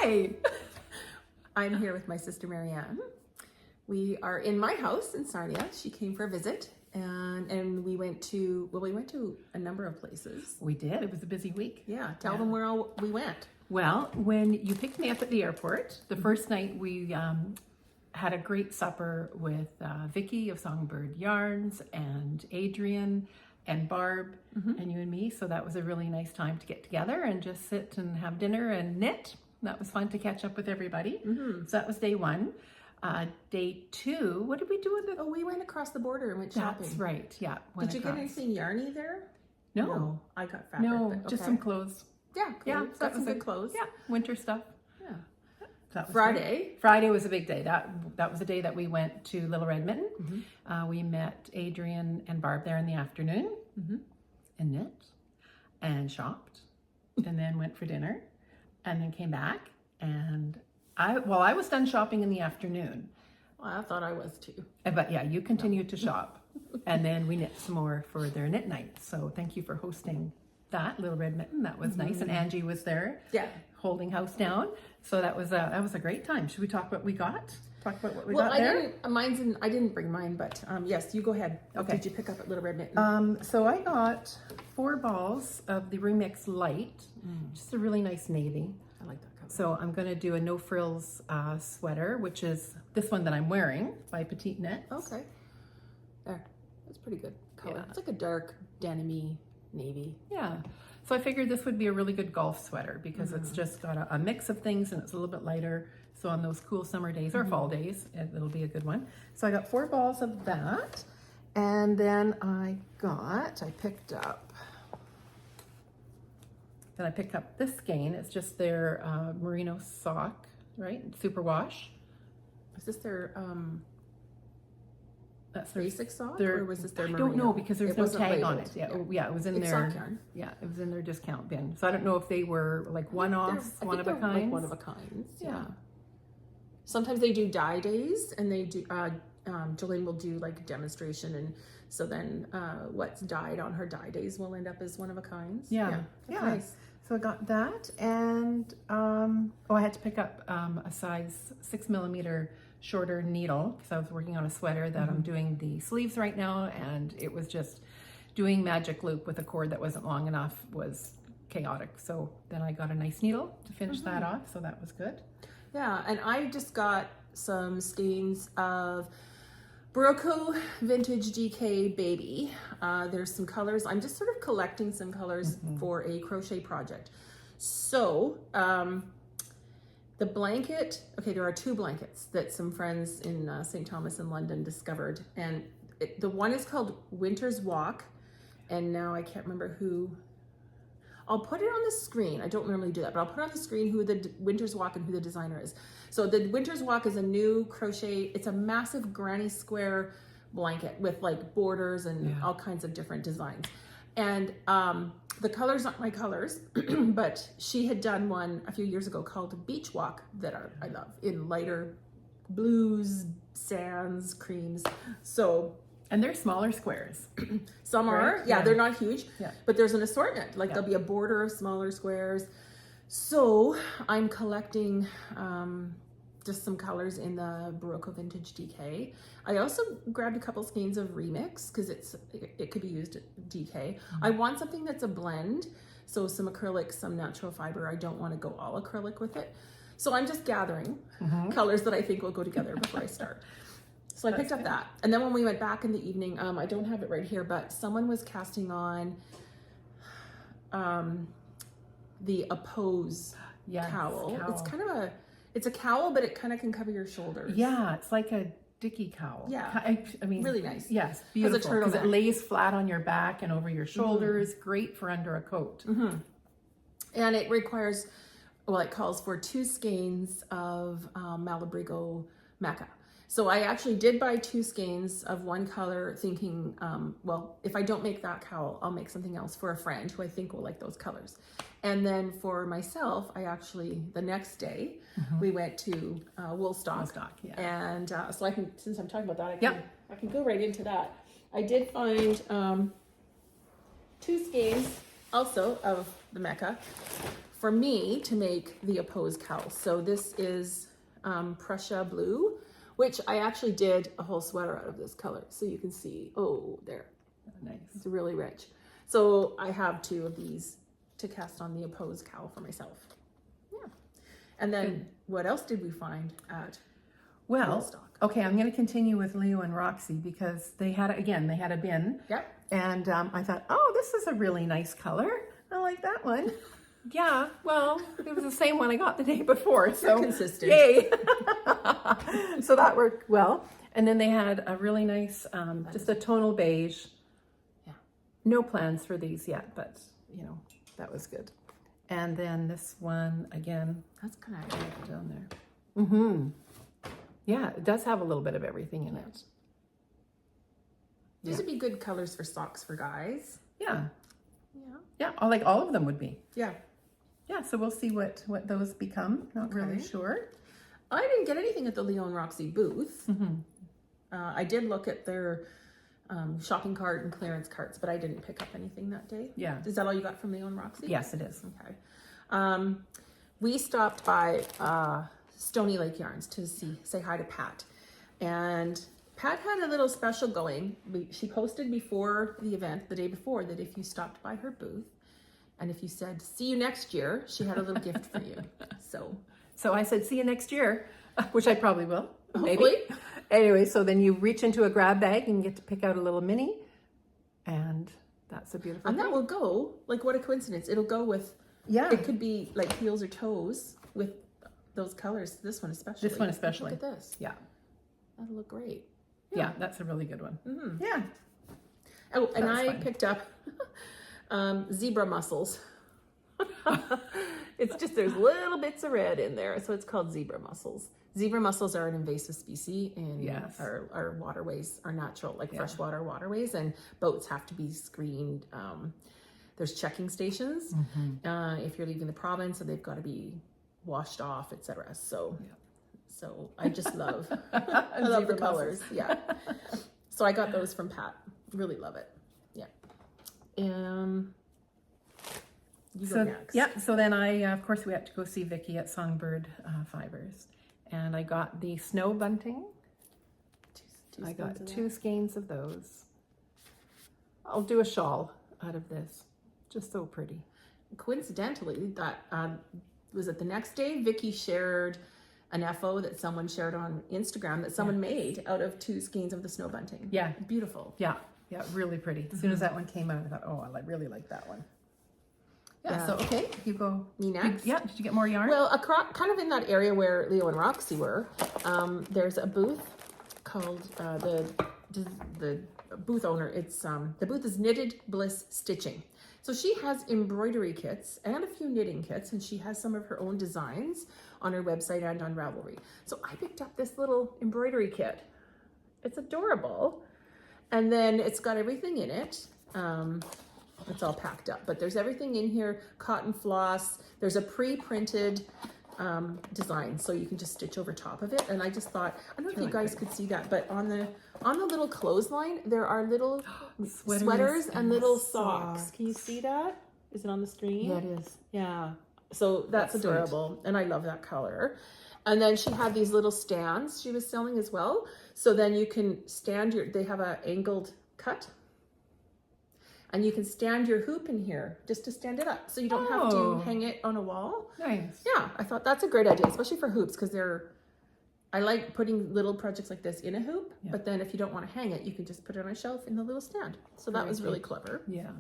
Hi. I'm here with my sister MaryAnn. We are in my house in Sarnia. She came for a visit, and we went to a number of places. We did. It was a busy week. Yeah, tell them where all we went. Well, when you picked me up at the airport, the first night we had a great supper with Vicky of Songbird Yarns and Adrian and Barb and you and me. So that was a really nice time to get together and just sit and have dinner and knit. That was fun to catch up with everybody. So that was day one. Day two, what did we do with it? Oh, we went across the border and went shopping. That's right, yeah. Did you get anything yarny there? No. I got fabric. No, just some clothes. Yeah, clothes. Yeah, Got some good clothes. Yeah, winter stuff. Yeah. That was Friday. Great. Friday was a big day. That was the day that we went to Little Red Mitten. We met Adrian and Barb there in the afternoon and knit and shopped and then went for dinner and then came back and I was done shopping in the afternoon. Well, I thought I was too. But yeah, you continued to shop and then we knit some more for their knit night. So thank you for hosting that, Little Red Mitten. That was nice. And Angie was there. Yeah. Holding house down. So that was a great time. Should we talk about what we got? Talk about what we got there? I didn't bring mine, but yes, you go ahead. What did you pick up at Little Red Mitten? So I got 4 balls of the Remix Light, just a really nice navy. I like that color. So I'm going to do a no frills sweater, which is this one that I'm wearing by Petiteknit. Okay. There, that's pretty good color. Yeah. It's like a dark denim-y navy. Yeah. So I figured this would be a really good golf sweater because it's just got a mix of things and it's a little bit lighter. So on those cool summer days or fall days, it'll be a good one. So I got 4 balls of that. And then I picked up this skein. It's just their merino sock, right? Superwash. Is this their that's basic sock, or was this their merino? I don't know because there's no tag labeled on it. Yeah, it was in their sock yarn. Yeah, it was in their discount bin. So I don't know if they were like one-offs, one of a kind. Like one of a kind. Yeah. Sometimes they do dye days, and they do. Jolene will do like a demonstration, and so then what's dyed on her dye days will end up as one of a kinds. Yeah. Nice. So I got that, and I had to pick up a size 6mm shorter needle because I was working on a sweater that I'm doing the sleeves right now, and it was just doing magic loop with a cord that wasn't long enough was chaotic. So then I got a nice needle to finish that off, so that was good. Yeah, and I just got some skeins of Berocco Vintage DK Baby. There's some colors. I'm just sort of collecting some colors for a crochet project. So the blanket, there are 2 blankets that some friends in St. Thomas in London discovered. And the one is called Winter's Walk. And now I can't remember who. I'll put it on the screen. I don't normally do that, but I'll put on the screen who the Winter's Walk and who the designer is. So the Winter's Walk is a new crochet. It's a massive granny square blanket with like borders and all kinds of different designs. And the colors aren't my colors, but she had done one a few years ago called Beach Walk that I love in lighter blues, sands, creams. So. And they're smaller squares. Some are, they're not huge, but there's an assortment. Like there'll be a border of smaller squares. So I'm collecting just some colors in the Berocco Vintage DK. I also grabbed a couple skeins of Remix because it could be used at DK. I want something that's a blend. So some acrylic, some natural fiber. I don't want to go all acrylic with it. So I'm just gathering colors that I think will go together before I start. So I picked up that. And then when we went back in the evening, I don't have it right here, but someone was casting on the Oppose cowl. It's kind of it's a cowl, but it kind of can cover your shoulders. Yeah, it's like a dicky cowl. Yeah. I mean, really nice. Yes, beautiful. Because it lays flat on your back and over your shoulders. Great for under a coat. And it requires, it calls for 2 skeins of Malabrigo maca. So I actually did buy 2 skeins of one color thinking, if I don't make that cowl, I'll make something else for a friend who I think will like those colors. And then for myself, I actually, the next day, we went to Woolstock. And so I can, since I'm talking about that, I can go right into that. I did find 2 skeins also of the Mecca, for me to make the opposed cowl. So this is Prussia Blue, which I actually did a whole sweater out of this color. So you can see, oh, there. Nice. It's really rich. So I have 2 of these to cast on the opposed cowl for myself. Yeah. And then what else did we find at Woolstock? Okay, I'm going to continue with Leo and Roxy because they had a bin. Yep. And I thought, oh, this is a really nice color. I like that one. Yeah, well, it was the same one I got the day before. So consistent. Yay. So that worked well. And then they had a really nice, just a tonal beige. Yeah. No plans for these yet, but you know, that was good. And then this one again. That's kind of down there. Mm-hmm. Yeah, it does have a little bit of everything in it. These would be good colors for socks for guys. Yeah. Yeah. Yeah, like all of them would be. Yeah. Yeah, so we'll see what those become. Not really sure. I didn't get anything at the Leo and Roxy booth. Mm-hmm. I did look at their shopping cart and clearance carts, but I didn't pick up anything that day. Yeah. Is that all you got from Leo and Roxy? Yes, it is. Okay. We stopped by Stony Lake Yarns to say hi to Pat. And Pat had a little special going. She posted before the event, the day before, that if you stopped by her booth and if you said, see you next year, she had a little gift for you. So I said, see you next year, which I probably will. Hopefully. Maybe. Anyway, so then you reach into a grab bag and get to pick out a little mini. And that's a beautiful And thing. that will go, like what a coincidence. It'll go with, it could be like heels or toes with those colors. This one especially. This one especially. Look at this. Yeah. That'll look great. Yeah, that's a really good one. Mm-hmm. Yeah. Oh, and That was I fun. picked up zebra mussels. It's just, there's little bits of red in there. So it's called zebra mussels. Zebra mussels are an invasive species in our waterways, our natural, like freshwater waterways, and boats have to be screened. There's checking stations if you're leaving the province, so they've got to be washed off, etc. So I just love, I love the colors. Yeah. So I got those from Pat. Really love it. Yeah. You go next. Yeah, so then I, of course, we had to go see Vicky at Songbird Fibres. And I got the snow bunting. I got 2 skeins of those. I'll do a shawl out of this. Just so pretty. Coincidentally, that was it the next day, Vicky shared an FO that someone shared on Instagram that someone made out of 2 skeins of the snow bunting. Yeah. Beautiful. Yeah, really pretty. As soon as that one came out, I thought, oh, I really like that one. Yeah, so okay, you go. Me next? Yeah, did you get more yarn? Well, kind of in that area where Leo and Roxy were, there's a booth called, the booth owner, it's, the booth is Knitted Bliss Stitching. So she has embroidery kits and a few knitting kits, and she has some of her own designs on her website and on Ravelry. So I picked up this little embroidery kit. It's adorable. And then it's got everything in it. It's all packed up, but there's everything in here, cotton floss. There's a pre-printed design, so you can just stitch over top of it. And I just thought, I don't know if you guys could see that, but on the little clothesline, there are little sweaters and little socks. Can you see that? Is it on the screen? Yeah, it is. Yeah. So that's adorable. And I love that color. And then she had these little stands she was selling as well. So then you can stand they have an angled cut. And you can stand your hoop in here just to stand it up. So you don't have to hang it on a wall. Nice. Yeah, I thought that's a great idea, especially for hoops, because I like putting little projects like this in a hoop, but then if you don't want to hang it, you can just put it on a shelf in the little stand. So that was really clever. Yeah.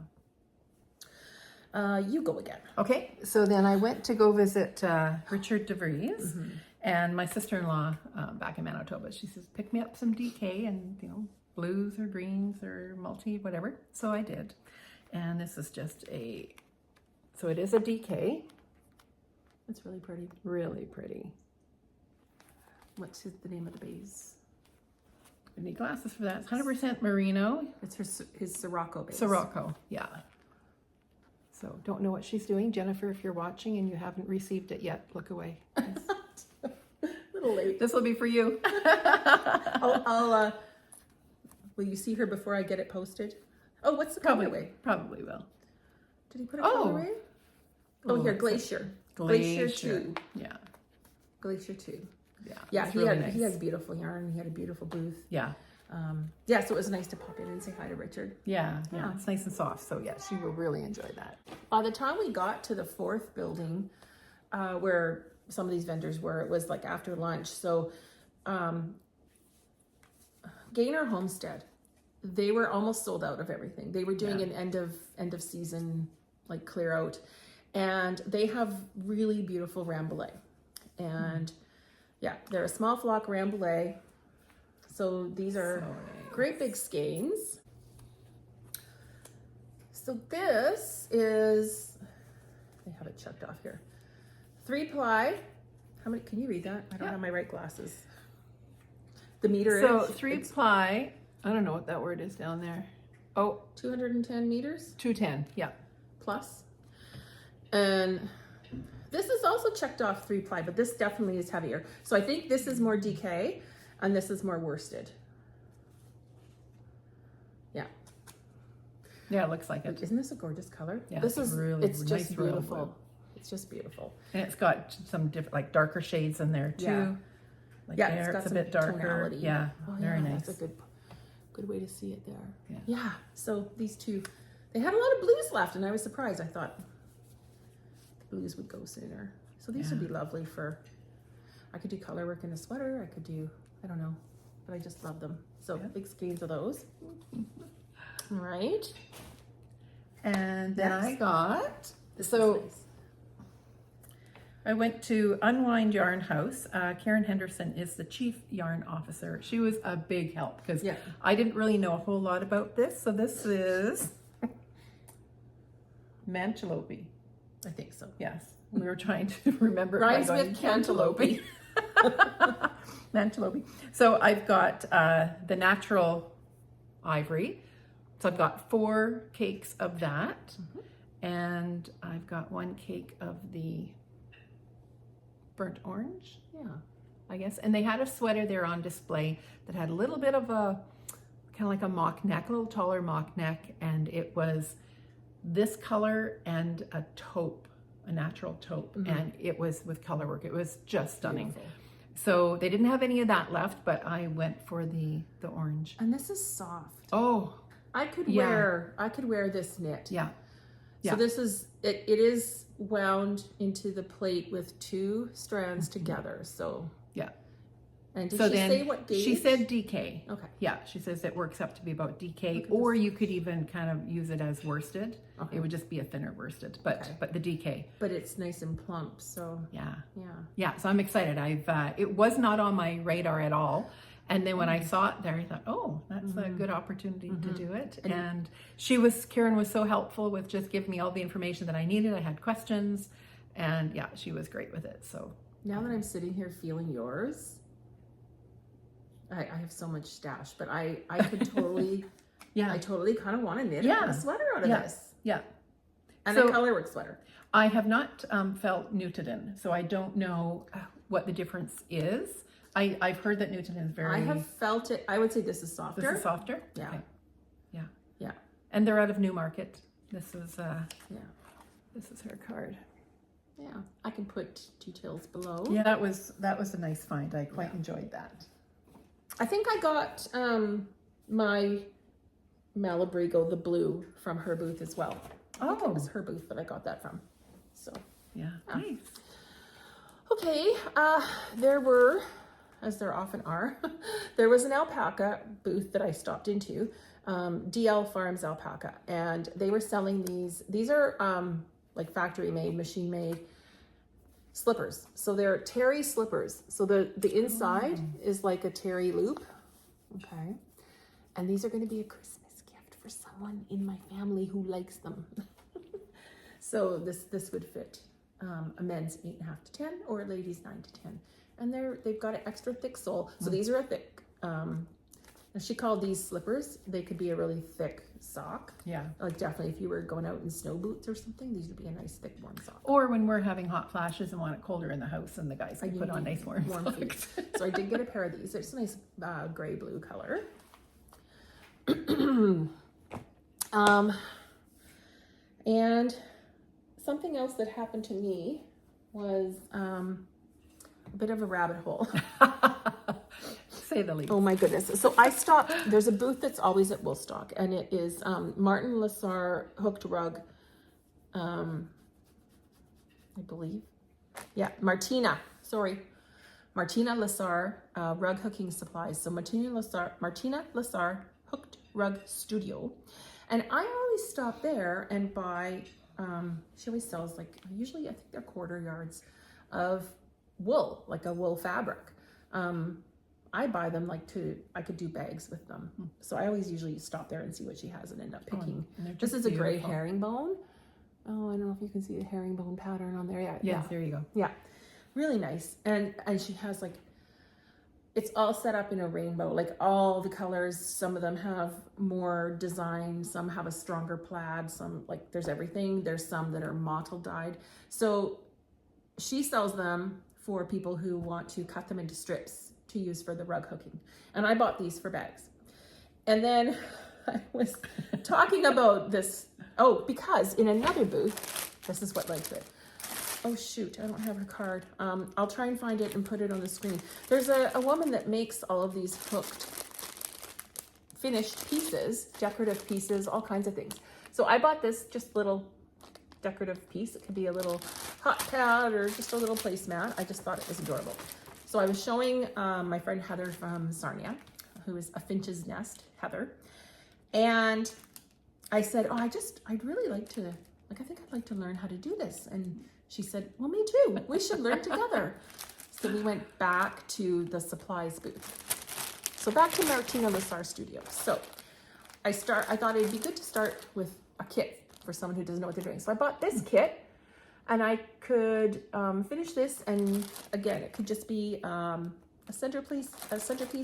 You go again. Okay, so then I went to go visit Richard DeVries and my sister-in-law back in Manitoba. She says, pick me up some DK and, blues or greens or multi, whatever. So I did. And this is just so it is a DK. It's really pretty. Really pretty. What's the name of the base? I need glasses for that. It's 100% merino. It's his Sirocco base. Sirocco, yeah. So don't know what she's doing. Jennifer, if you're watching and you haven't received it yet, look away. A little late. This will be for you. Will you see her before I get it posted? Oh, what's the colorway? Probably will. Did he put a colorway? Oh, here, Glacier. Glacier 2. Yeah. Glacier 2. Yeah. Yeah, it's he really had nice. he has beautiful yarn. He had a beautiful booth. Yeah. Yeah, so it was nice to pop in and say hi to Richard. Yeah. It's nice and soft. So yeah, she will really enjoy that. By the time we got to the 4th building, where some of these vendors were, it was like after lunch. So Gaynor Homestead, they were almost sold out of everything. They were doing an end of season like clear out, and they have really beautiful Rambouillet. And yeah, they're a small flock Rambouillet. So these are great big skeins. So this is, they have it checked off here. 3-ply. How many, can you read that? I don't have my right glasses. The meter So is? 3-ply, I don't know what that word is down there. Oh, 210 meters 210, yeah. plus. And this is also checked off 3-ply, but this definitely is heavier. So I think this is more DK and this is more worsted. Yeah. Yeah, it looks like it. Isn't this a gorgeous color? Yeah, this is really it's nice just royal beautiful. blue. It's just beautiful. And it's got some different, like darker shades in there too. Yeah. Like Yeah, there, it's got it's a some bit darker. tonality. Yeah, Oh, very yeah, nice. That's a good way to see it there. Yeah. Yeah. So these two, they had a lot of blues left, and I was surprised. I thought the blues would go sooner. So these would be lovely for. I could do color work in a sweater. I could do, I don't know, but I just love them. So big skeins of those. All right. And then I Next. got, This so is nice. I went to Unwind Yarn House. Karen Henderson is the chief yarn officer. She was a big help because I didn't really know a whole lot about this. So this is Mantelope. I think so. Yes, we were trying to remember. Rhymes with cantaloupe. Mantelope. So I've got the natural ivory. So I've got 4 cakes of that. And I've got 1 cake of the burnt orange. Yeah. I guess. And they had a sweater there on display that had a little bit of a, kind of like a mock neck, a little taller mock neck. And it was this color and a taupe, a natural taupe. And it was with color work. It was just stunning. Beautiful. So they didn't have any of that left, but I went for the orange. And this is soft. Oh, I could wear this knit. yeah. So this is it is wound into the plate with 2 strands together. So yeah. And did So she then say what gauge? she said DK. Okay. Yeah, she says it works up to be about DK, at or you could even kind of use it as worsted. Okay. It would just be a thinner worsted, but Okay. but the DK. But it's nice and plump, so Yeah. yeah. So I'm excited. It was not on my radar at all. And then when I saw it there, I thought, oh, that's a good opportunity to do it. And Karen was so helpful with just giving me all the information that I needed. I had questions, and yeah, she was great with it. So Now that I'm sitting here feeling yours, I have so much stash, but I could totally I totally kind of want to knit a sweater out of this. Yeah. And So- a colorwork sweater. I have not felt Newton, so I don't know what the difference is. I've heard that Newton is very. I have felt it. I would say this is softer. This is softer. Yeah. Okay. Yeah. Yeah. And they're out of Newmarket. This is Yeah. This is her card. Yeah. I can put details below. Yeah, that was a nice find. I quite enjoyed that. I think I got my Malabrigo, the blue, from her booth as well. I think it was her booth that I got that from. So Yeah. Nice. okay, there were, as there often are, there was an alpaca booth that I stopped into, DL Farms Alpaca, and they were selling these. These are like factory made, machine made slippers. So they're terry slippers. So the inside is like a terry loop. Okay. And these are going to be a Christmas gift for someone in my family who likes them. So this would fit a men's 8.5 to 10 or a ladies 9 to 10. And they've got an extra thick sole. So these are a thick, she called these slippers. They could be a really thick sock. Yeah. Like definitely if you were going out in snow boots or something, these would be a nice thick warm sock. Or when we're having hot flashes and want it colder in the house, and the guys can put on nice warm feet. socks. So I did get a pair of these. It's a nice gray blue color. And something else that happened to me was a bit of a rabbit hole. Say the least. Oh my goodness. So I stopped, there's a booth that's always at Woolstock, and it is Martin Lassar hooked rug, I believe. Yeah, Martina Lassar rug hooking supplies. So Martina Lassar hooked rug studio. And I always stop there and buy, she always sells like, usually I think they're quarter yards of wool, like a wool fabric. I buy them I could do bags with them. So I always usually stop there and see what she has and end up picking. This is a gray herringbone. Oh, I don't know if you can see the herringbone pattern on there. Yes, there you go. Yeah, really nice. And she has like, it's all set up in a rainbow, like all the colors. Some of them have more design, some have a stronger plaid, some like there's everything. There's some that are mottled dyed. So she sells them for people who want to cut them into strips to use for the rug hooking. And I bought these for bags. And then I was talking about this, because in another booth, this is what led to it. Oh shoot, I don't have her card. I'll try and find it and put it on the screen. There's a woman that makes all of these hooked, finished pieces, decorative pieces, all kinds of things. So I bought this just little decorative piece. It could be a little hot pad or just a little placemat. I just thought it was adorable. So I was showing my friend Heather from Sarnia, who is a Finch's Nest, Heather. And I said, I'd really like to, I think I'd like to learn how to do this. And she said, well, me too. We should learn together. So we went back to the supplies booth. So back to Martina Lassar studio. So I thought it'd be good to start with a kit for someone who doesn't know what they're doing. So I bought this kit, and I could finish this, and again, it could just be a centerpiece,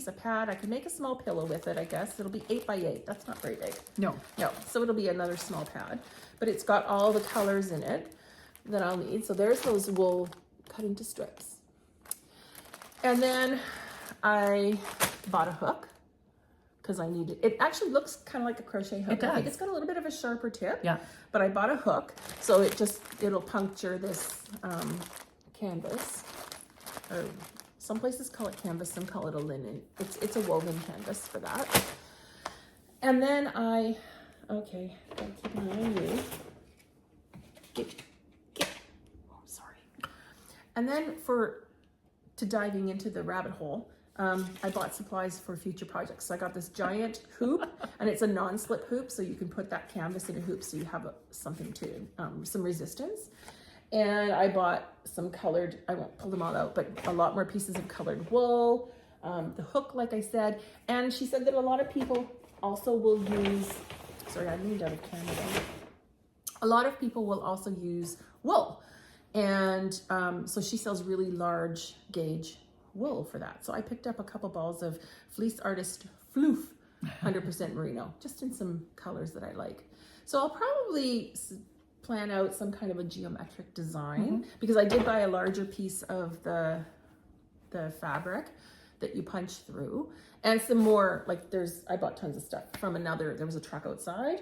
a pad. I could make a small pillow with it, I guess. It'll be 8 by 8. That's not very big. No. So it'll be another small pad, but it's got all the colors in it that I'll need. So there's those wool cut into strips. And then I bought a hook because I needed it. Actually looks kind of like a crochet hook. It does. I think it's got a little bit of a sharper tip. Yeah. But I bought a hook, so it'll puncture this canvas. Or some places call it canvas, some call it a linen. It's a woven canvas for that. And then gotta keep an eye on you. Oh, sorry. And then to diving into the rabbit hole, I bought supplies for future projects. So I got this giant hoop, and it's a non-slip hoop, so you can put that canvas in a hoop so you have something to, some resistance. And I bought some colored, I won't pull them all out, but a lot more pieces of colored wool, the hook, like I said. And she said that a lot of people also will use, sorry, I leaned out of camera. A lot of people will also use wool. And so she sells really large gauge wool for that. So I picked up a couple balls of Fleece Artist Floof 100% merino, just in some colors that I like. So I'll probably plan out some kind of a geometric design, because I did buy a larger piece of the fabric that you punch through, and some more, I bought tons of stuff from there was a truck outside,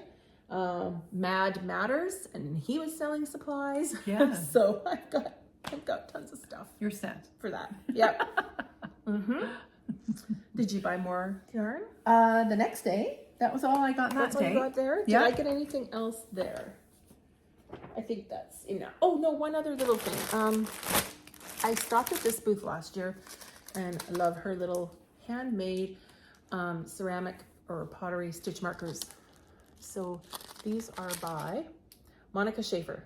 Mad Matters, and he was selling supplies. Yeah. So I've got tons of stuff. You're set for that. Yep. Did you buy more yarn? The next day. That was all I got that day. That's all you got there? Did I get anything else there? I think that's enough. Oh no, one other little thing. I stopped at this booth last year, and I love her little handmade ceramic or pottery stitch markers. So these are by Monica Schaefer,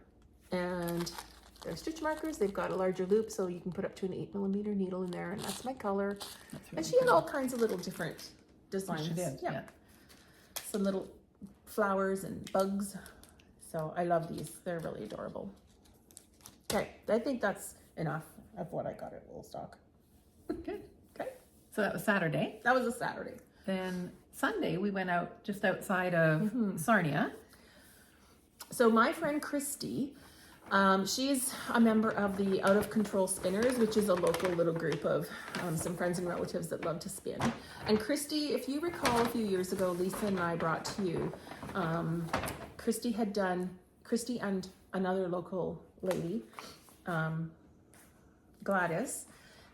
and they're stitch markers. They've got a larger loop, so you can put up to an 8mm needle in there, and that's my color. That's really and she had all kinds of little different designs. She did, yeah. Some little flowers and bugs. So I love these. They're really adorable. Okay, I think that's enough of what I got at Woolstock. Good. Okay. So that was Saturday. That was a Saturday. Then Sunday we went out just outside of Sarnia. So my friend Christy, she's a member of the Out of Control Spinners, which is a local little group of some friends and relatives that love to spin. And Christy, if you recall a few years ago, Lisa and I brought to you, Christy had done Christy and another local lady, Gladys,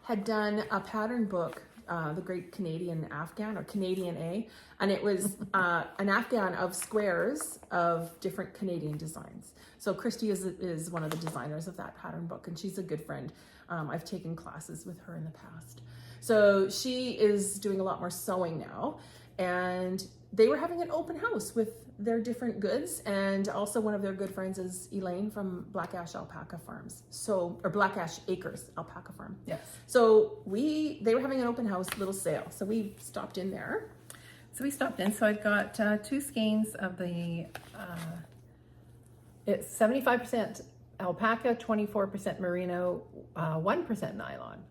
had done a pattern book, the Great Canadian Afghan, or Canadian A, and it was an Afghan of squares of different Canadian designs. So Christy is one of the designers of that pattern book, and she's a good friend. I've taken classes with her in the past. So she is doing a lot more sewing now, and they were having an open house with their different goods, and also one of their good friends is Elaine from Black Ash Alpaca Farms, or Black Ash Acres Alpaca Farm. Yes. So they were having an open house, little sale, so we stopped in there. So we stopped in. So I've got 2 skeins of the, it's 75% alpaca, 24% merino, 1% nylon.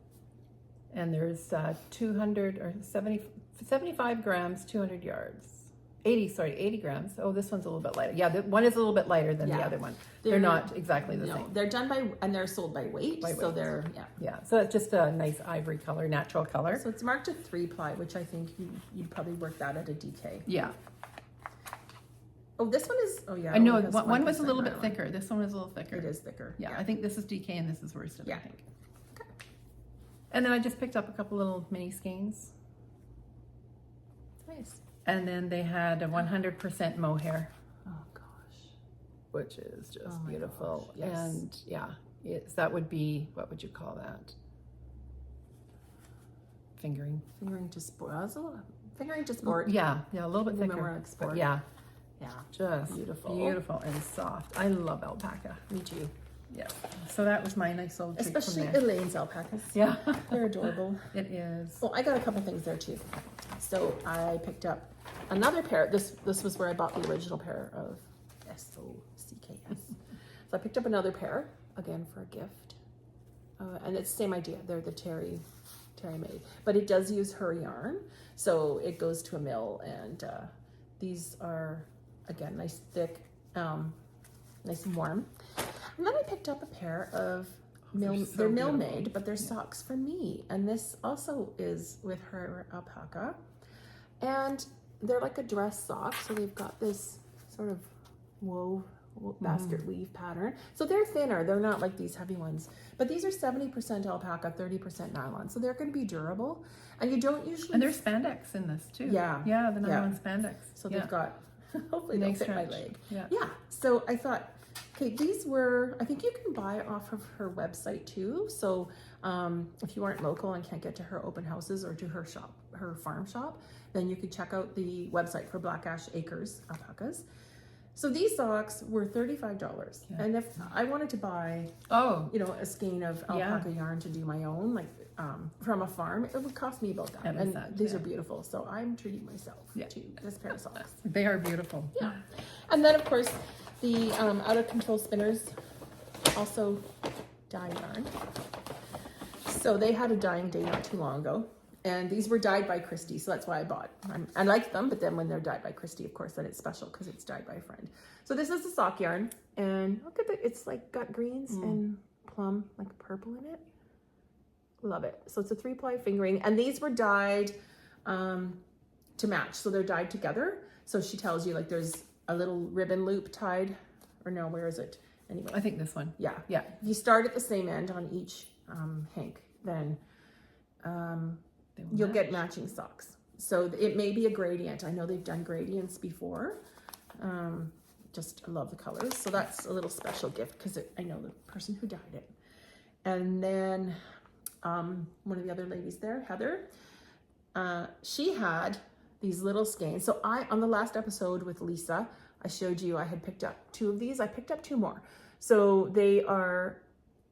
And there's 75 grams, 200 yards. 80 grams. Oh, this one's a little bit lighter. Yeah, one is a little bit lighter than the other one. They're not exactly the same. They're done and they're sold by weight. So they're, Yeah, so it's just a nice ivory color, natural color. So it's marked a 3-ply, which I think you'd probably work that at a DK. Yeah. Oh, this one is, I know, one was a little bit thicker. This one is a little thicker. It is thicker. Yeah, I think this is DK and this is worsted, Yeah. I think. Okay. And then I just picked up a couple little mini skeins. Nice. And then they had a 100% mohair, Oh gosh. which is just Oh my beautiful. gosh, yes. And yeah, that would be, what would you call that? Fingering. Fingering to sport. Fingering to sport. Yeah, a little bit thicker. Remember, like sport. But yeah, Yeah. just beautiful and soft. I love alpaca. Me too. Yeah. So that was my nice little treat Especially from there. Elaine's alpacas. Yeah. They're adorable. It is. Well, I got a couple things there too. So I picked up another pair. This was where I bought the original pair of SOCKS. So I picked up another pair, again for a gift. And it's the same idea. They're the Terry made. But it does use her yarn. So it goes to a mill, and these are, again, nice thick, nice and warm. And then I picked up a pair of they're mill made, but they're socks for me. And this also is with her alpaca. And they're like a dress sock. So they've got this sort of basket weave pattern. So they're thinner. They're not like these heavy ones. But these are 70% alpaca, 30% nylon. So they're going to be durable. And you don't usually... And there's spandex in this too. Yeah. Yeah, the nylon spandex. So they've got... Hopefully they'll fit my leg. Yeah. Yeah. So I thought... Okay, these were, I think you can buy off of her website too. So if you aren't local and can't get to her open houses or to her shop, her farm shop, then you could check out the website for Black Ash Acres alpacas. So these socks were $35. Yeah. And if I wanted to buy, a skein of alpaca yarn to do my own, like from a farm, it would cost me about that. And these are beautiful. So I'm treating myself to this pair of socks. They are beautiful. Yeah. And then of course, the Out of Control Spinners also dye yarn. So they had a dyeing day not too long ago. And these were dyed by Christy, so that's why I bought. I like them, but then when they're dyed by Christy, of course, then it's special because it's dyed by a friend. So this is the sock yarn. And look at it's like got greens and plum, like purple in it. Love it. So it's a 3-ply fingering. And these were dyed to match. So they're dyed together. So she tells you like there's a little ribbon loop tied, or no, where is it? Anyway. I think this one. Yeah. If you start at the same end on each hank, then you'll get matching socks. So it may be a gradient. I know they've done gradients before. I love the colors. So that's a little special gift because I know the person who dyed it. And then one of the other ladies there, Heather, she had these little skeins. So on the last episode with Lisa, I showed you I had picked up 2 of these. I picked up 2 more. So they are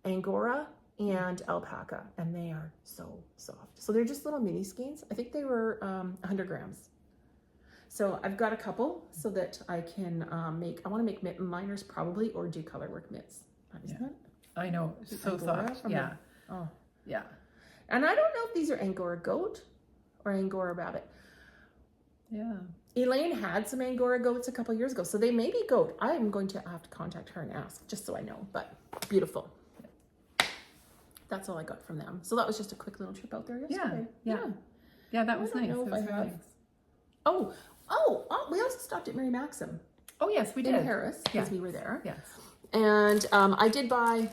Angora and alpaca, and they are so soft. So they're just little mini skeins. I think they were 100 grams. So I've got a couple so that I can I want to make mitten liners probably, or do color work mitts. Isn't it? I know, so soft. Yeah. Yeah. And I don't know if these are Angora goat or Angora rabbit. Yeah. Elaine had some Angora goats a couple years ago, so they may be goat. I am going to have to contact her and ask, just so I know, but beautiful. That's all I got from them. So that was just a quick little trip out there yesterday. Yeah, that was nice. That was very nice. Oh, we also stopped at Mary Maxim. Oh yes, we did. in Paris because Yeah. we were there. Yes. And I did buy,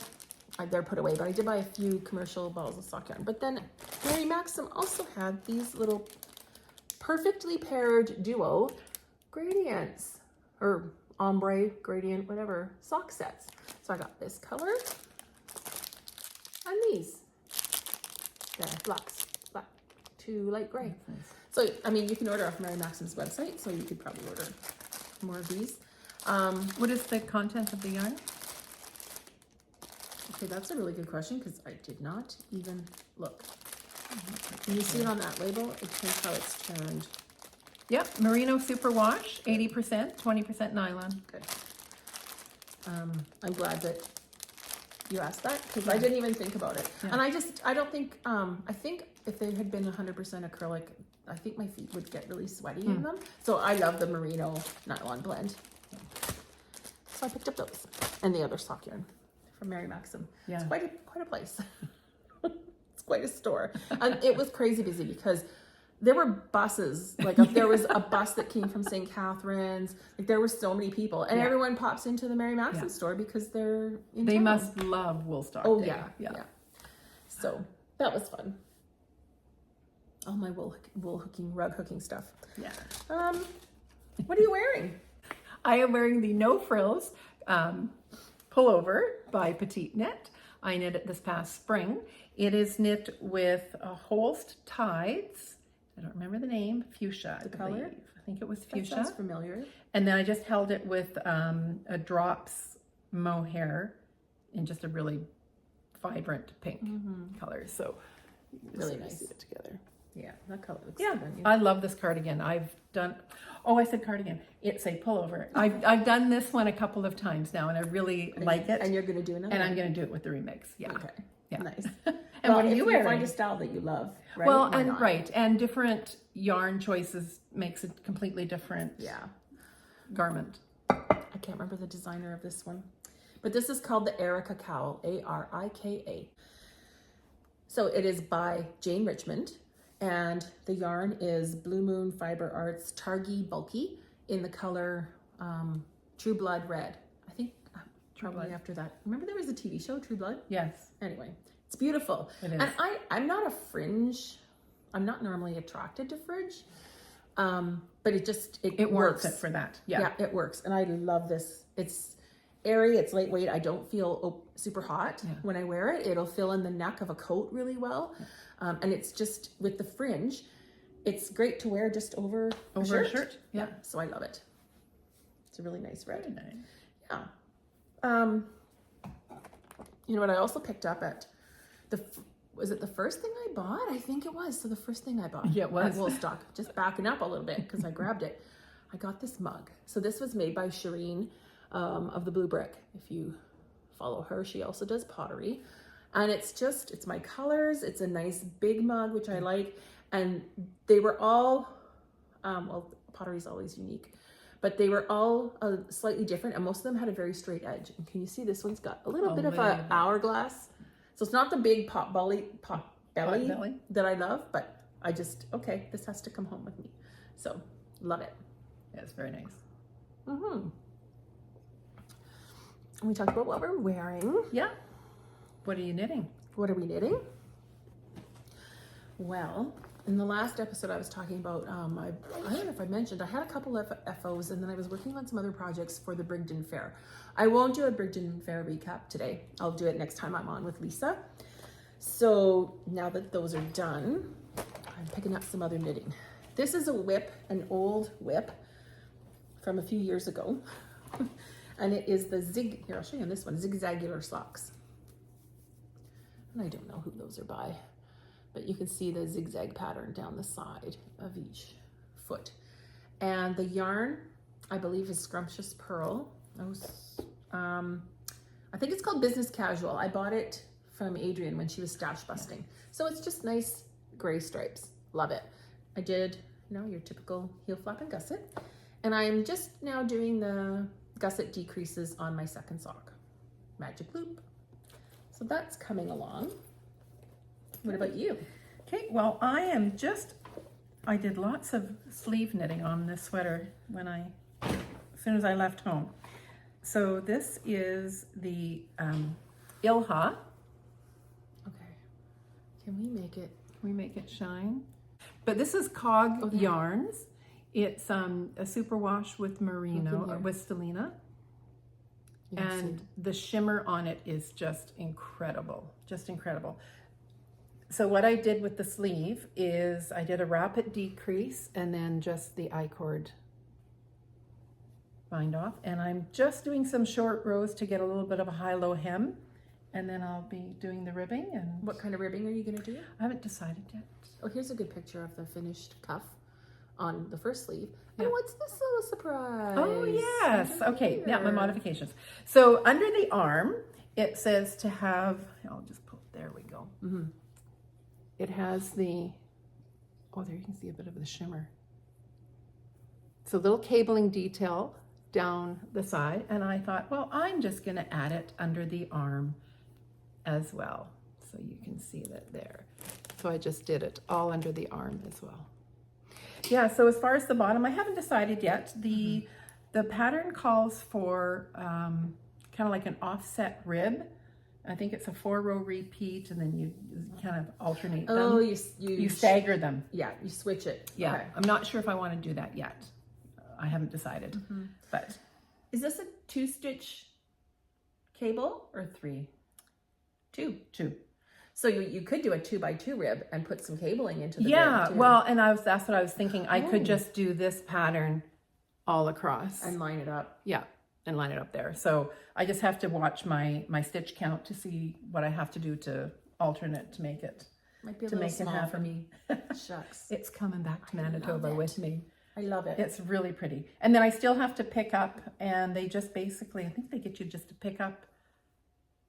they're put away, but I did buy a few commercial balls of sock yarn. But then Mary Maxim also had these little perfectly paired duo gradients or ombre gradient, whatever, sock sets. So I got this color and these. There, black to light gray. Nice. So, I mean, you can order off Mary Maxim's website, so you could probably order more of these. What is the content of the yarn? Okay, that's a really good question because I did not even look. Can you see it on that label? It shows how it's turned. Yep, merino superwash, 80%, 20% nylon. Good. I'm glad that you asked that because I didn't even think about it. Yeah. And I don't think, I think if they had been 100% acrylic, I think my feet would get really sweaty in them. So I love the merino nylon blend. So I picked up those and the other sock yarn from Mary Maxim. Yeah. It's quite a place. It's quite a store. And it was crazy busy because there were buses, like there was a bus that came from St. Catharines. Like there were so many people, and everyone pops into the Mary Maxim store because they're in They town. must love Woolstock. Oh Day. yeah. So that was fun. All my rug hooking stuff. Yeah. What are you wearing? I am wearing the No Frills pullover by Petiteknit. I knit it this past spring. It is knit with a Holst Tides. I don't remember the name. Fuchsia, I color? believe. I think it was That fuchsia. sounds familiar. And then I just held it with a Drops Mohair in just a really vibrant pink color. So Really sort of nice. see it together. Yeah, that color looks Yeah, good on you. I love this cardigan. I've done, oh, I said cardigan. It's a pullover. I've done this one a couple of times now, and I really like it. And you're going to do another And one? I'm going to do it with the remix. Yeah. Okay. Yeah. Nice. And what are if you you wearing? find a style that you love, right? Well, Why and not? right, and different yarn choices makes a completely different Yeah. garment. I can't remember the designer of this one. But this is called the Arika cowl, Arika. So it is by Jane Richmond, and the yarn is Blue Moon Fibre Arts Targhee Bulky in the color True Blood Red. I think True probably Blood. after that. Remember there was a TV show, True Blood? Yes, Anyway, it's beautiful. it is. And I'm not a fringe. I'm not normally attracted to fringe. But it just, It works it for that. Yeah. it works. And I love this. It's airy, it's lightweight. I don't feel super hot when I wear it. It'll fill in the neck of a coat really well. And it's just with the fringe, it's great to wear just over a shirt. Yeah. So I love it. It's a really nice red. Very nice. Yeah. You know what I also picked up at was it the first thing I bought? I think it was. So the first thing I bought Yeah, it was. at Woolstock, just backing up a little bit because I grabbed it. I got this mug. So this was made by Shireen of the Blue Brick. If you follow her, she also does pottery. And it's my colors. It's a nice big mug, which I like. And they were all, well, pottery's always unique, but they were all slightly different. And most of them had a very straight edge. And can you see this one's got a little bit of an hourglass? So it's not the big pot belly that I love, but I just, okay, this has to come home with me. So love it. Yeah, it's very nice. Mm-hmm. And we talked about what we're wearing. Yeah. What are you knitting? What are we knitting? Well, in the last episode I was talking about, I don't know if I mentioned, I had a couple of FOs and then I was working on some other projects for the Brigden Fair. I won't do a Brigden Fair recap today. I'll do it next time I'm on with Lisa. So now that those are done, I'm picking up some other knitting. This is a whip, an old whip from a few years ago. And it is the here, I'll show you on this one, Zigzagular socks. And I don't know who those are by, but you can see the zigzag pattern down the side of each foot. And the yarn, I believe, is Scrumptiouspurl. I think it's called Business Casual. I bought it from Adrian when she was stash busting. So it's just nice gray stripes. Love it. I did, your typical heel flap and gusset. And I'm just now doing the gusset decreases on my second sock. Magic loop. So that's coming along. What about you? Okay, well, I did lots of sleeve knitting on this sweater when I as soon as I left home. So this is the Ilha. Okay. Can we make it? We make it shine. But this is Cog Yarns. It's a superwash with merino, with stellina. And the shimmer on it is just incredible, just incredible. So what I did with the sleeve is I did a rapid decrease and then just the I-cord bind off. And I'm just doing some short rows to get a little bit of a high-low hem. And then I'll be doing the ribbing. And what kind of ribbing are you gonna do? I haven't decided yet. Oh, here's a good picture of the finished cuff on the first sleeve. And what's this little surprise? Oh, yes. Okay, yeah, my modifications. So under the arm, it says to have, I'll just put, there we go. It has the, oh, there you can see a bit of the shimmer. So little cabling detail down the side. And I thought, well, I'm just going to add it under the arm as well. So you can see that there. So I just did it all under the arm as well. Yeah, so as far as the bottom, I haven't decided yet. The pattern calls for kind of like an offset rib. I think it's a 4-row repeat, and then you kind of alternate them. Oh, you stagger them. Yeah, you switch it. Yeah, Okay. I'm not sure if I want to do that yet. I haven't decided, but. Is this a 2-stitch cable or 3? 2. So you could do a 2x2 rib and put some cabling into the rib too. Well, and that's what I was thinking. I could just do this pattern all across. And line it up. Yeah, and line it up there. So I just have to watch my stitch count to see what I have to do to alternate to make it. Might be a little small for me. Shucks. It's coming back to Manitoba with me. I love it. It's really pretty. And then I still have to pick up, and they just basically, I think they get you just to pick up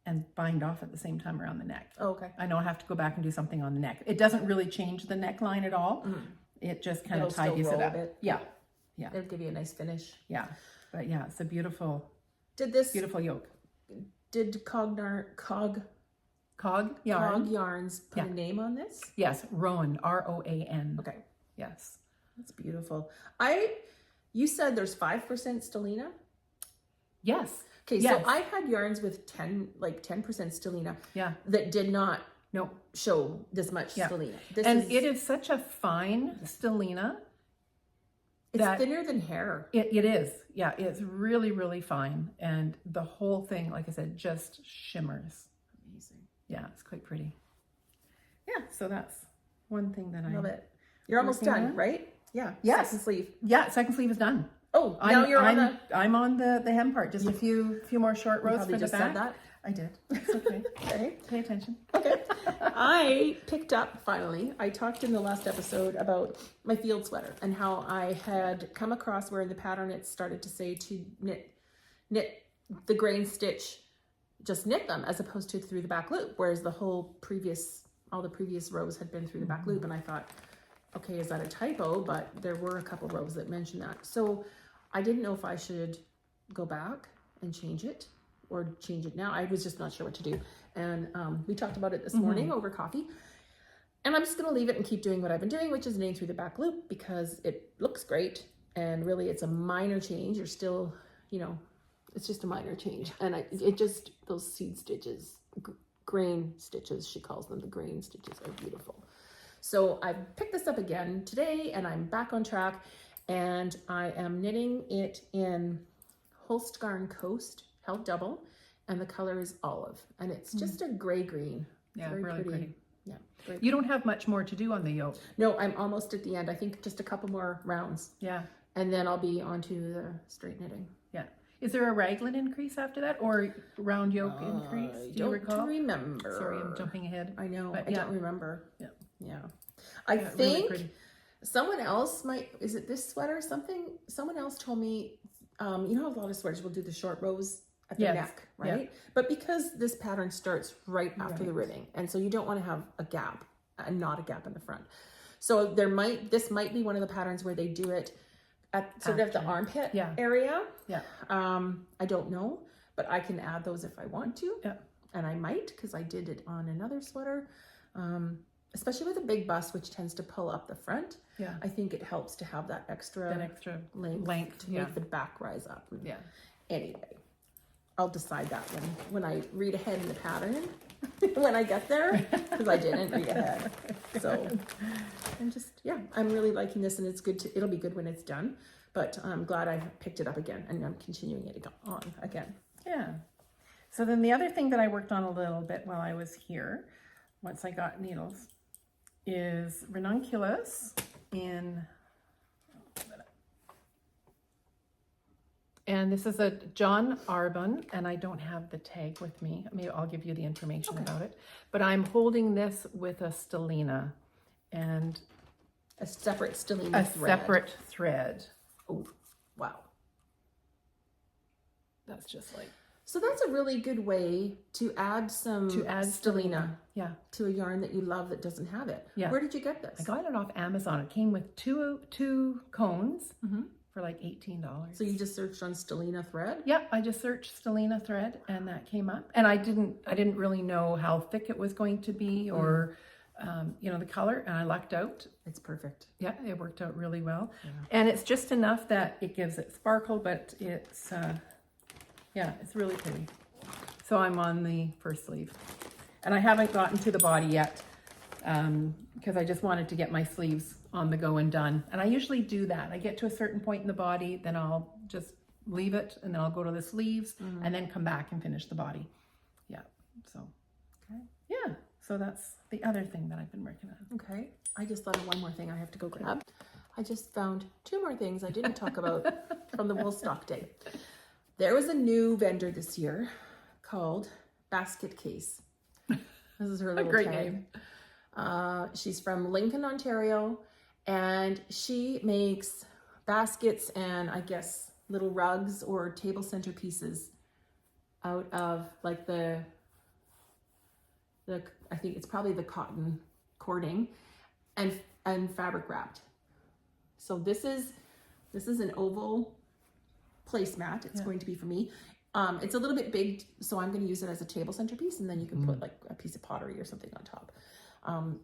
and bind off at the same time around the neck. Oh, okay. I know I have to go back and do something on the neck. It doesn't really change the neckline at all. It just kind of tidies it up. Yeah. It'll give you a nice finish. Yeah. But yeah, it's a beautiful, beautiful yoke. Did Cog Yarns put a name on this? Yes, Roan, R-O-A-N. Okay. Yes. That's beautiful. You said there's 5% stellina? Yes. Okay, so I had yarns with 10% stellina. Yeah. That did not show this much stellina. It is such a fine stellina. It's thinner than hair. It is. Yeah, it's really, really fine. And the whole thing, like I said, just shimmers. Amazing. Yeah, it's quite pretty. Yeah, so that's one thing that I love it. You're almost done, right? Yeah. Yes. Second sleeve. Yeah, second sleeve is done. Oh, now I'm on the hem part. Just a few more short rows for the just back. said that. I did. It's okay. Okay. Pay attention. Okay. I picked up, finally, I talked in the last episode about my field sweater and how I had come across where in the pattern it started to say to knit the grain stitch, just knit them as opposed to through the back loop, whereas all the previous rows had been through the back loop. And I thought, okay, is that a typo? But there were a couple rows that mentioned that. So I didn't know if I should go back and change it or change it now. I was just not sure what to do. And we talked about it this morning over coffee. And I'm just going to leave it and keep doing what I've been doing, which is knitting through the back loop because it looks great. And really it's a minor change. You're still, it's just a minor change. And those seed stitches, grain stitches, she calls them, the grain stitches are beautiful. So I picked this up again today and I'm back on track. And I am knitting it in Holst Garn Coast, held double, and the color is olive. And it's just a gray-green. Yeah, very really pretty. Yeah. You don't have much more to do on the yoke. No, I'm almost at the end. I think just a couple more rounds. Yeah. And then I'll be onto the straight knitting. Yeah. Is there a raglan increase after that or round yoke increase? Do you recall? I don't remember. Sorry, I'm jumping ahead. I know. But I don't remember. Yeah. Yeah. I think... Really someone else is it this sweater? Someone else told me, a lot of sweaters will do the short rows at the neck, right? Yeah. But because this pattern starts right after the ribbing, and so you don't want to have a gap and not a gap in the front. So this might be one of the patterns where they do it at sort of the armpit area. Yeah. I don't know, but I can add those if I want to. Yeah. And I might, because I did it on another sweater. especially with a big bust, which tends to pull up the front. Yeah. I think it helps to have that extra length to make the back rise up. Yeah. Anyway, I'll decide that when I read ahead in the pattern when I get there, because I didn't read ahead. So I'm really liking this, and it'll be good when it's done. But I'm glad I picked it up again, and I'm continuing it on again. Yeah. So then the other thing that I worked on a little bit while I was here, once I got needles, is Ranunculus and this is a John Arbon, and I don't have the tag with me. Maybe I'll give you the information about it. But I'm holding this with a stellina and a separate stellina thread. Separate thread. Oh, wow. That's just like... So that's a really good way to add stellina to a yarn that you love that doesn't have it. Yeah. Where did you get this? I got it off Amazon. It came with two cones for like $18. So you just searched on stellina thread? Yep, I just searched stellina thread and that came up. And I didn't really know how thick it was going to be or the color, and I lucked out. It's perfect. Yeah, it worked out really well. Yeah. And it's just enough that it gives it sparkle, but it's it's really pretty. So I'm on the first sleeve. And I haven't gotten to the body yet because I just wanted to get my sleeves on the go and done. And I usually do that. I get to a certain point in the body, then I'll just leave it, and then I'll go to the sleeves and then come back and finish the body. Yeah, so, yeah. So that's the other thing that I've been working on. Okay. I just thought of one more thing I have to go grab. I just found 2 more things I didn't talk about from the Woolstock day. There was a new vendor this year called Basket Case. This is her little great tag. name. She's from Lincoln, Ontario, and she makes baskets and I guess little rugs or table centerpieces out of like the I think it's probably the cotton cording and fabric wrapped. So this is an oval placemat. It's going to be for me. It's a little bit big, so I'm going to use it as a table centerpiece, and then you can put like a piece of pottery or something on top.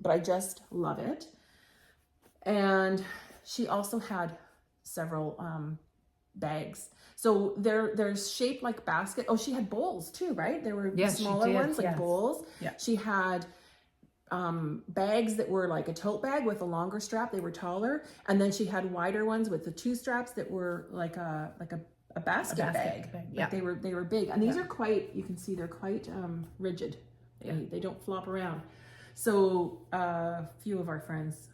But I just love it. And she also had several bags. So they're shaped like basket. Oh, she had bowls too, right? There were smaller ones, like bowls. Yeah. She had bags that were like a tote bag with a longer strap. They were taller. And then she had wider ones with the 2 straps that were like a basket bag. Yeah. Like they were big. And these are quite, you can see they're quite rigid. They don't flop around. So a few of our friends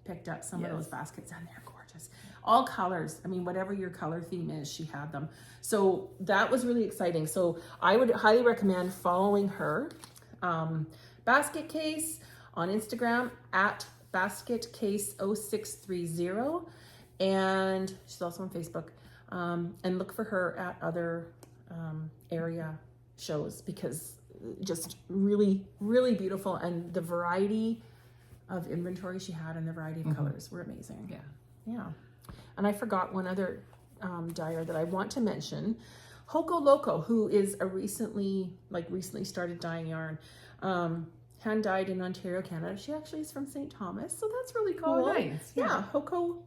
picked up some of those baskets, and they're gorgeous. All colors. I mean, whatever your color theme is, she had them. So that was really exciting. So I would highly recommend following her. Basket Case on Instagram at basketcase0630. And she's also on Facebook. And look for her at other area shows, because just really, really beautiful. And the variety of inventory she had and the variety of colors were amazing. Yeah. And I forgot one other dyer that I want to mention. Hoko Loco, who is a recently started dyeing yarn. Hand dyed in Ontario, Canada. She actually is from St. Thomas, so that's really cool. Oh, nice. Yeah, Hoko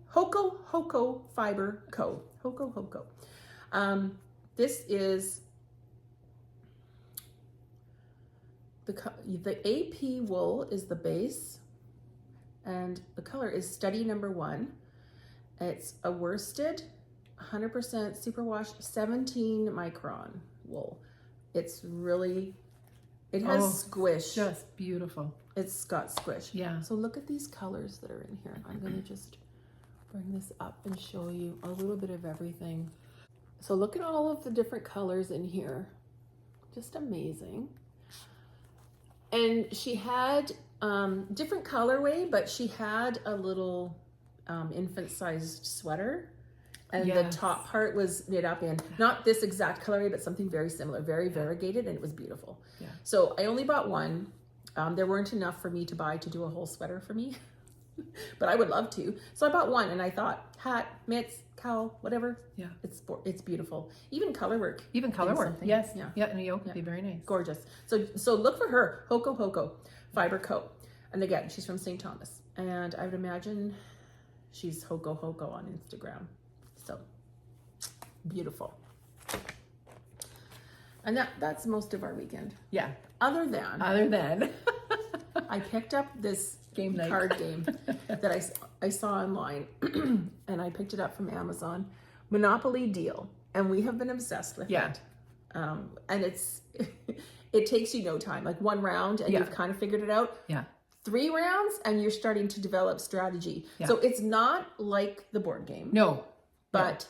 Fibre Co. Hoko. This is the AP wool is the base, and the color is Study Number 1. It's a worsted, 100% superwash, 17 micron wool. It's really, it has squish. Just beautiful. It's got squish. Yeah. So look at these colors that are in here. I'm going to just bring this up and show you a little bit of everything. So look at all of the different colors in here. Just amazing. And she had different colorway, but she had a little infant-sized sweater, and the top part was knit up in not this exact colorway, but something very similar, very variegated, and it was beautiful. Yeah. So I only bought one. There weren't enough for me to buy to do a whole sweater for me, but I would love to. So I bought one, and I thought hat, mitts, cowl, whatever. Yeah, it's beautiful. Even color work. Yes. Yeah. Yeah, and a yoke would be very nice. Gorgeous. So look for her, Hoko Fibre Co. And again, she's from St. Thomas. And I would imagine she's Hoko Hoko on Instagram. So beautiful. And that's most of our weekend. Yeah. Other than I picked up this Game night. card game that I saw online and I picked it up from Amazon. Monopoly Deal. And we have been obsessed with it. And it takes you no time, like 1 round and you've kind of figured it out. 3 rounds and you're starting to develop strategy. So it's not like the board game. No. But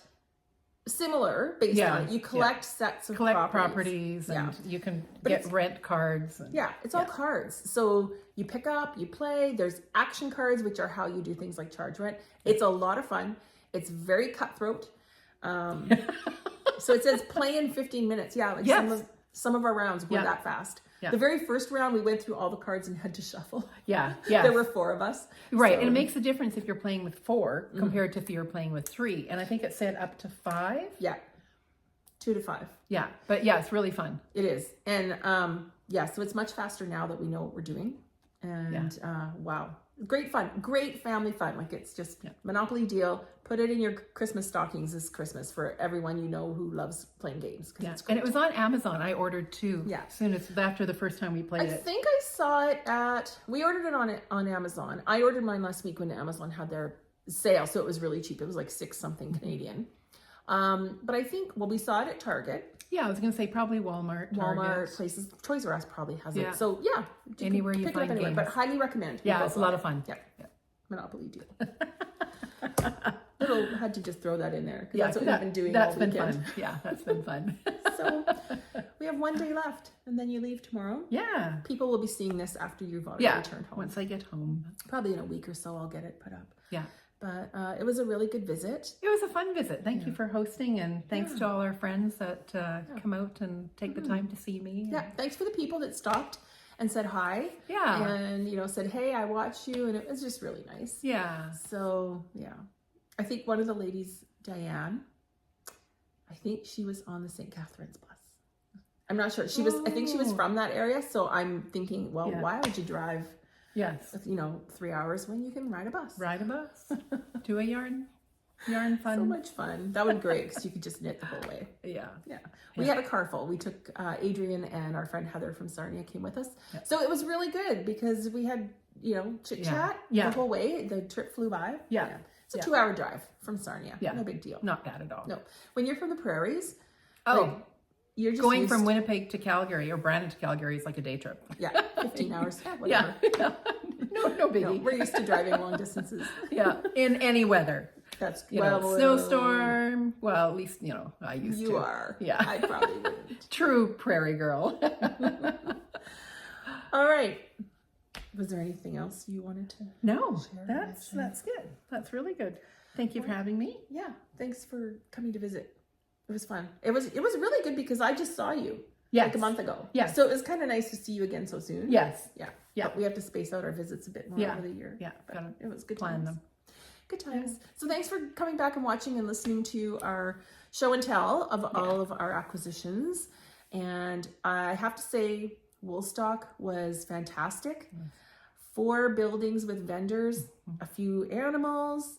similar based on it. You collect sets of properties and you can get rent cards. And, it's all cards. So you pick up, you play. There's action cards, which are how you do things like charge rent. It's a lot of fun. It's very cutthroat. So it says play in 15 minutes. Some of our rounds were that fast. The very first round, we went through all the cards and had to shuffle. There were 4 of us. Right, and it makes a difference if you're playing with 4 compared to if you're playing with 3. And I think it said up to 5. 2 to 5. But it's really fun. It is. And so it's much faster now that we know what we're doing. And wow. Great fun. Great family fun. Like it's just Monopoly Deal. Put it in your Christmas stockings this Christmas for everyone you know who loves playing games. It's and it was on Amazon. I ordered 2 soon as after the first time we played it. I think I saw it we ordered it on Amazon. I ordered mine last week when Amazon had their sale, so it was really cheap. It was like 6 something Canadian. But I think, we saw it at Target. I was going to say probably Walmart, Target. Places. Toys R Us probably has it. So anywhere you find games. But highly recommend. It's a lot of fun. Monopoly Deal. Had to just throw that in there because that's what we've been doing all weekend. That's been fun. That's been fun. So we have 1 day left and then you leave tomorrow. People will be seeing this after you've already returned home. Once I get home. Probably in a week or so I'll get it put up. But it was a really good visit. It was a fun visit. Thank you for hosting, and thanks to all our friends that come out and take the time to see me. Thanks for the people that stopped and said hi. And, said, hey, I watched you. And it was just really nice. So, I think one of the ladies, Diane, I think she was on the St. Catherine's bus. I'm not sure. I think she was from that area. So I'm thinking, why would you drive 3 hours when you can ride a bus? Do a yarn fun. So much fun. That would be great because you could just knit the whole way. We had a car full. We took Adrian and our friend Heather from Sarnia came with us. So it was really good because we had, chit chat the whole way. The trip flew by. It's a 2-hour drive from Sarnia. No big deal. Not bad at all. No. When you're from the prairies, you're just going from Winnipeg to Calgary or Brandon to Calgary is like a day trip. 15 hours. Whatever. No biggie. No, we're used to driving long distances. In any weather. That's snowstorm. Well, at least I used to. You are. I probably wouldn't. True prairie girl. All right. Was there anything else you wanted to? No, that's good. That's really good. Thank you for having me. Thanks for coming to visit. It was fun. It was really good because I just saw you like a month ago. So it was kind of nice to see you again so soon. But we have to space out our visits a bit more over the year. But it was good plan times. them. Good times. So thanks for coming back and watching and listening to our show and tell of all of our acquisitions. And I have to say, Woolstock was fantastic. 4 buildings with vendors, a few animals,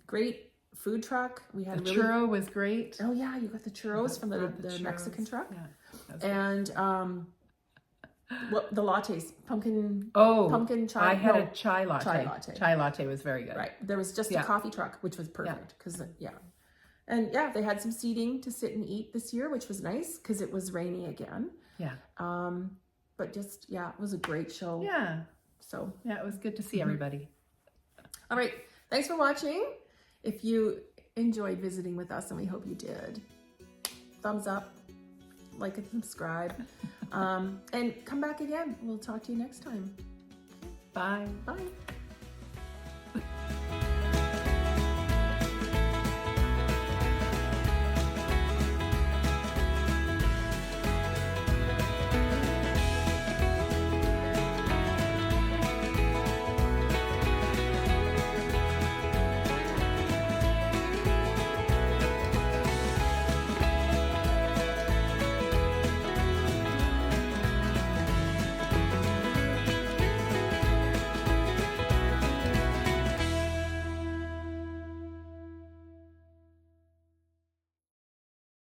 great food truck. We had the churro was great. Oh yeah, you got the churros from the Mexican truck. And the lattes, pumpkin chai. I had a chai latte. Chai latte was very good. Right. There was just a coffee truck, which was perfect because and they had some seating to sit and eat this year, which was nice because it was rainy again. But just it was a great show. So it was good to see everybody. All right. Thanks for watching. If you enjoyed visiting with us, and we hope you did, thumbs up, like and subscribe, and come back again. We'll talk to you next time. Bye. Bye.